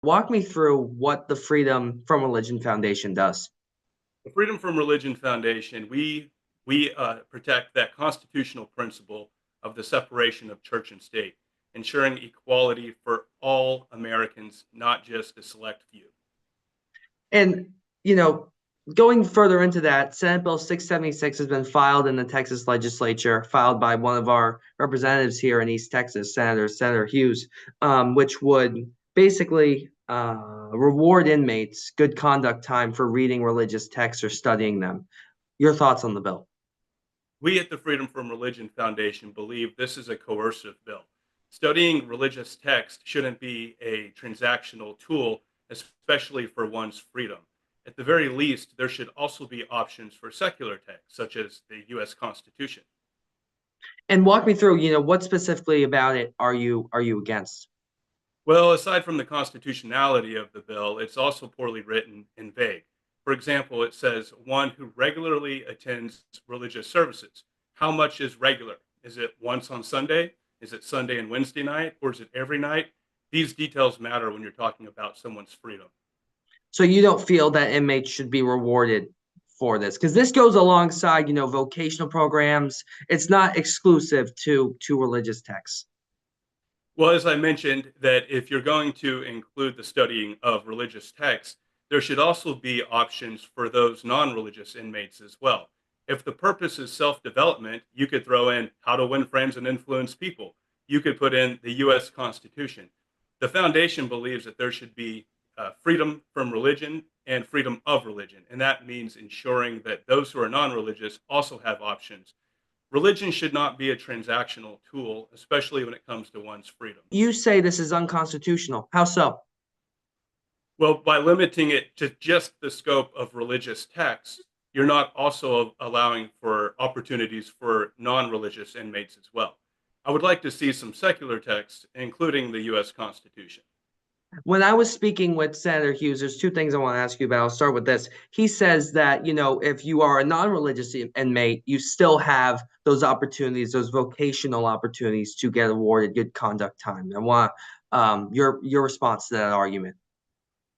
Walk me through what the Freedom from Religion Foundation does. The Freedom from Religion Foundation, we protect that constitutional principle of the separation of church and state, ensuring equality for all Americans, not just a select few. And, you know, going further into that, Senate Bill 676 has been filed in the Texas legislature, filed by one of our representatives here in East Texas, Senator Hughes, which would basically reward inmates good conduct time for reading religious texts or studying them. Your thoughts on the bill? We at the Freedom from Religion Foundation believe this is a coercive bill. Studying religious text shouldn't be a transactional tool, especially for one's freedom. At the very least, there should also be options for secular texts, such as the U.S. Constitution. And walk me through, what specifically about it are you against? Well, aside from the constitutionality of the bill, it's also poorly written and vague. For example, it says one who regularly attends religious services. How much is regular? Is it once on Sunday? Is it Sunday and Wednesday night? Or is it every night? These details matter when you're talking about someone's freedom. So you don't feel that inmates should be rewarded for this because this goes alongside, vocational programs. It's not exclusive to religious texts. Well, as I mentioned, that if you're going to include the studying of religious texts, there should also be options for those non religious inmates as well. If the purpose is self development, you could throw in how to win friends and influence people. You could put in the U.S. Constitution. The foundation believes that there should be freedom from religion and freedom of religion. And that means ensuring that those who are non religious also have options. Religion should not be a transactional tool, especially when it comes to one's freedom. You say this is unconstitutional. How so? Well, by limiting it to just the scope of religious texts, you're not also allowing for opportunities for non religious inmates as well. I would like to see some secular texts, including the U.S. Constitution. When I was speaking with Senator Hughes, there's two things I want to ask you about. I'll start with this. He says that, if you are a non-religious inmate, you still have those opportunities, those vocational opportunities to get awarded good conduct time. I want your response to that argument.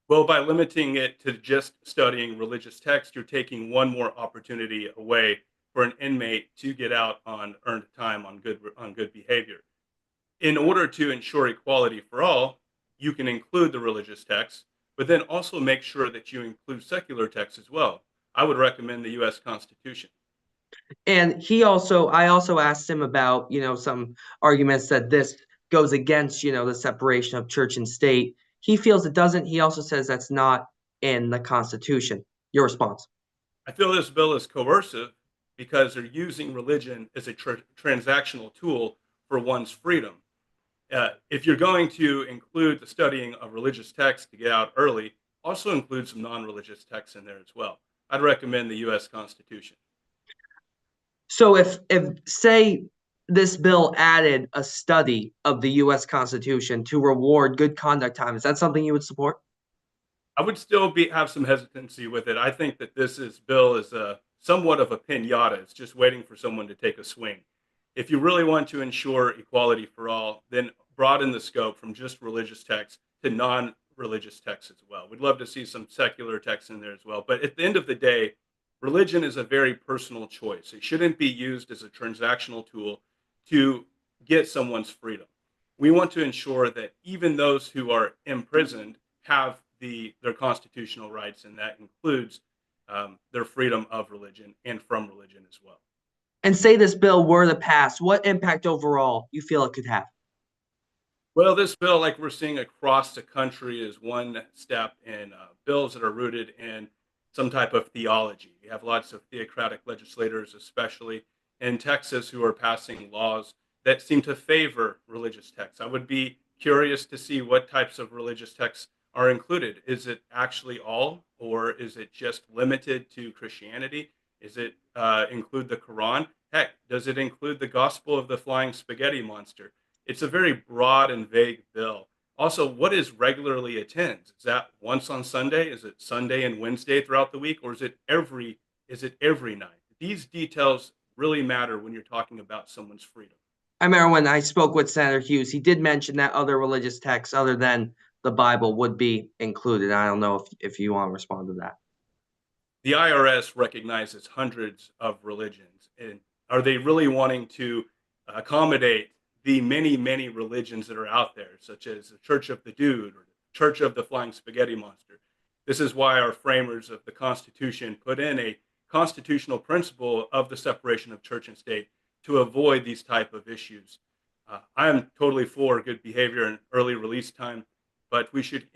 Well, by limiting it to just studying religious text, you're taking one more opportunity away for an inmate to get out on earned time on good behavior. In order to ensure equality for all, you can include the religious texts, but then also make sure that you include secular texts as well. I would recommend the U.S. Constitution. And I also asked him about, some arguments that this goes against, the separation of church and state. He feels it doesn't. He also says that's not in the Constitution. Your response? I feel this bill is coercive because they're using religion as a transactional tool for one's freedom. If you're going to include the studying of religious texts to get out early, also include some non religious texts in there as well. I'd recommend the U.S. Constitution. So if say this bill added a study of the U.S. Constitution to reward good conduct time, is that something you would support? I would still have some hesitancy with it. I think that bill is a somewhat of a pinata. It's just waiting for someone to take a swing. If you really want to ensure equality for all, then broaden the scope from just religious texts to non-religious texts as well. We'd love to see some secular texts in there as well. But at the end of the day, religion is a very personal choice. It shouldn't be used as a transactional tool to get someone's freedom. We want to ensure that even those who are imprisoned have their constitutional rights, and that includes their freedom of religion and from religion as well. And say this bill were to pass, what impact overall you feel it could have? Well, this bill, like we're seeing across the country, is one step in bills that are rooted in some type of theology. We have lots of theocratic legislators, especially in Texas, who are passing laws that seem to favor religious texts. I would be curious to see what types of religious texts are included. Is it actually all, or is it just limited to Christianity? Is it include the Quran? Heck, does it include the Gospel of the Flying Spaghetti Monster? It's a very broad and vague bill. Also, what is regularly attends? Is that once on Sunday? Is it Sunday and Wednesday throughout the week, or is it every night? These details really matter when you're talking about someone's freedom. I remember when I spoke with Senator Hughes, he did mention that other religious texts other than the Bible would be included. I don't know if you want to respond to that. The IRS recognizes hundreds of religions, and are they really wanting to accommodate the many, many religions that are out there, such as the Church of the Dude or the Church of the Flying Spaghetti Monster? This is why our framers of the Constitution put in a constitutional principle of the separation of church and state to avoid these type of issues. I am totally for good behavior and early release time, but we should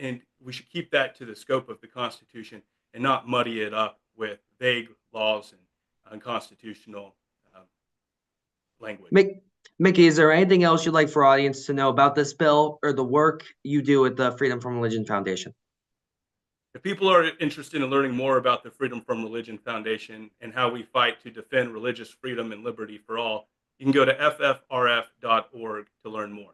keep that to the scope of the Constitution and not muddy it up with vague laws and unconstitutional language. Mickey, is there anything else you'd like for our audience to know about this bill or the work you do at the Freedom from Religion Foundation? If people are interested in learning more about the Freedom from Religion Foundation and how we fight to defend religious freedom and liberty for all, you can go to ffrf.org to learn more.